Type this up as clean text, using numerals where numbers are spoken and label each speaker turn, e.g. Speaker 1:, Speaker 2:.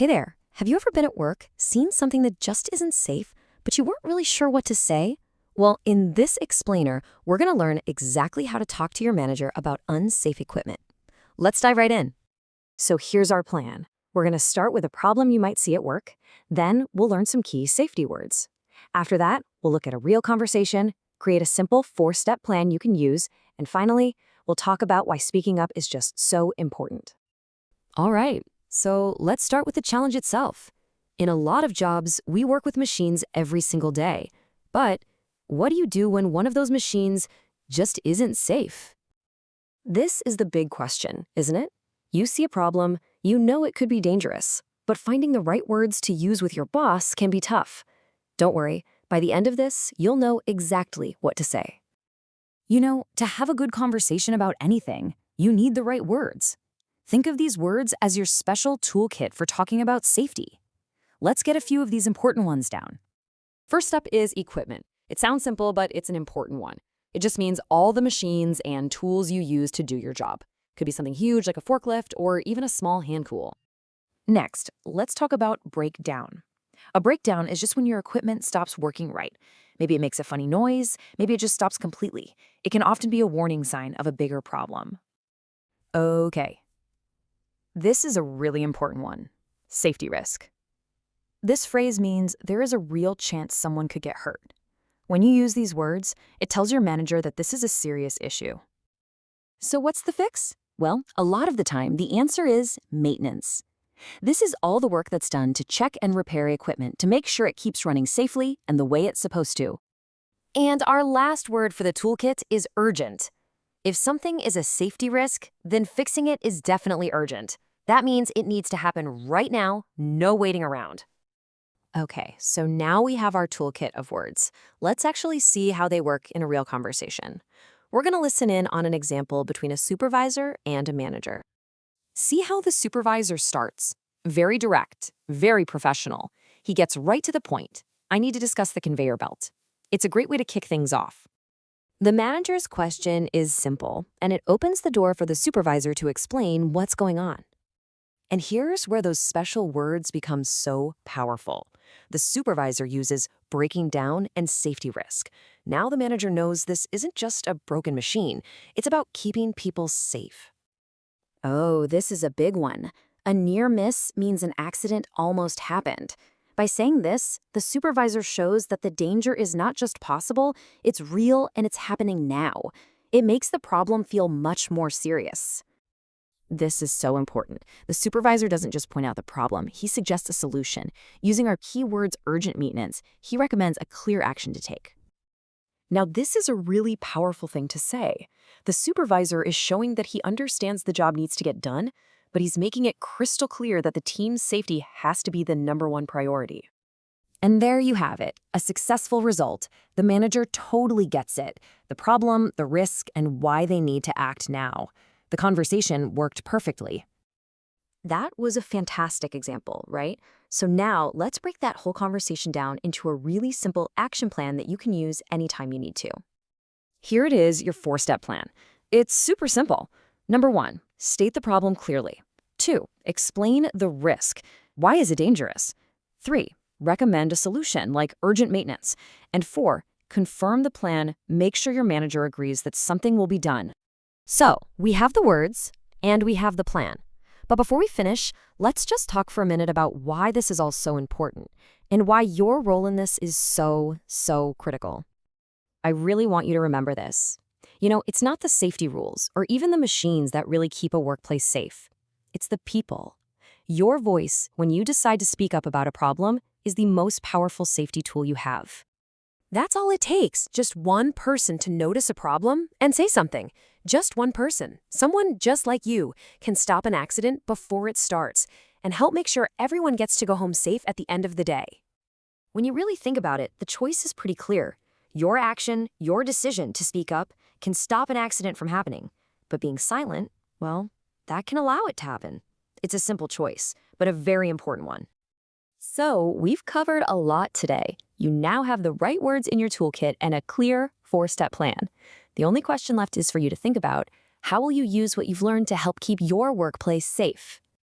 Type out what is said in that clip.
Speaker 1: Hey there, have you ever been at work, seen something that just isn't safe, but you weren't really sure what to say? Well, in this explainer, we're going to learn exactly how to talk to your manager about unsafe equipment. Let's dive right in. So here's our plan. We're going to start with a problem you might see at work. Then we'll learn some key safety words. After that, we'll look at a real conversation, create a simple 4-step plan you can use, and finally, we'll talk about why speaking up is just so important. All right. So let's start with the challenge itself. In a lot of jobs, we work with machines every single day. But what do you do when one of those machines just isn't safe? This is the big question, isn't it? You see a problem, you know it could be dangerous, but finding the right words to use with your boss can be tough. Don't worry, by the end of this, you'll know exactly what to say. To have a good conversation about anything, you need the right words. Think of these words as your special toolkit for talking about safety. Let's get a few of these important ones down. First up is equipment. It sounds simple, but it's an important one. It just means all the machines and tools you use to do your job. Could be something huge like a forklift or even a small hand tool. Next, let's talk about breakdown. A breakdown is just when your equipment stops working right. Maybe it makes a funny noise, maybe it just stops completely. It can often be a warning sign of a bigger problem. Okay. This is a really important one. Safety risk. This phrase means there is a real chance someone could get hurt. When you use these words, it tells your manager that this is a serious issue. So what's the fix? Well, a lot of the time, the answer is maintenance. This is all the work that's done to check and repair equipment to make sure it keeps running safely and the way it's supposed to. And our last word for the toolkit is urgent. If something is a safety risk, then fixing it is definitely urgent. That means it needs to happen right now, no waiting around. Okay, so now we have our toolkit of words. Let's actually see how they work in a real conversation. We're going to listen in on an example between a supervisor and a manager. See how the supervisor starts. Very direct, very professional. He gets right to the point. I need to discuss the conveyor belt. It's a great way to kick things off. The manager's question is simple, and it opens the door for the supervisor to explain what's going on. And here's where those special words become so powerful. The supervisor uses breaking down and safety risk. Now the manager knows this isn't just a broken machine. It's about keeping people safe. Oh, this is a big one. A near miss means an accident almost happened. By saying this, the supervisor shows that the danger is not just possible, it's real and it's happening now. It makes the problem feel much more serious. This is so important. The supervisor doesn't just point out the problem, he suggests a solution. Using our keywords urgent maintenance, he recommends a clear action to take. Now, this is a really powerful thing to say. The supervisor is showing that he understands the job needs to get done, but he's making it crystal clear that the team's safety has to be the #1 priority. And there you have it, a successful result. The manager totally gets it, the problem, the risk, and why they need to act now. The conversation worked perfectly. That was a fantastic example, right? So now let's break that whole conversation down into a really simple action plan that you can use anytime you need to. Here it is, your 4-step plan. It's super simple. Number 1, state the problem clearly. 2, explain the risk. Why is it dangerous? 3, recommend a solution like urgent maintenance. And 4, confirm the plan, make sure your manager agrees that something will be done. So, we have the words and we have the plan. But before we finish, let's just talk for a minute about why this is all so important and why your role in this is so critical. I really want you to remember this. It's not the safety rules or even the machines that really keep a workplace safe. It's the people. Your voice, when you decide to speak up about a problem, is the most powerful safety tool you have. That's all it takes, just one person to notice a problem and say something. Just one person, someone just like you, can stop an accident before it starts and help make sure everyone gets to go home safe at the end of the day. When you really think about it, the choice is pretty clear. Your action, your decision to speak up, can stop an accident from happening. But being silent, well, that can allow it to happen. It's a simple choice, but a very important one. So, we've covered a lot today. You now have the right words in your toolkit and a clear 4-step plan. The only question left is for you to think about, how will you use what you've learned to help keep your workplace safe?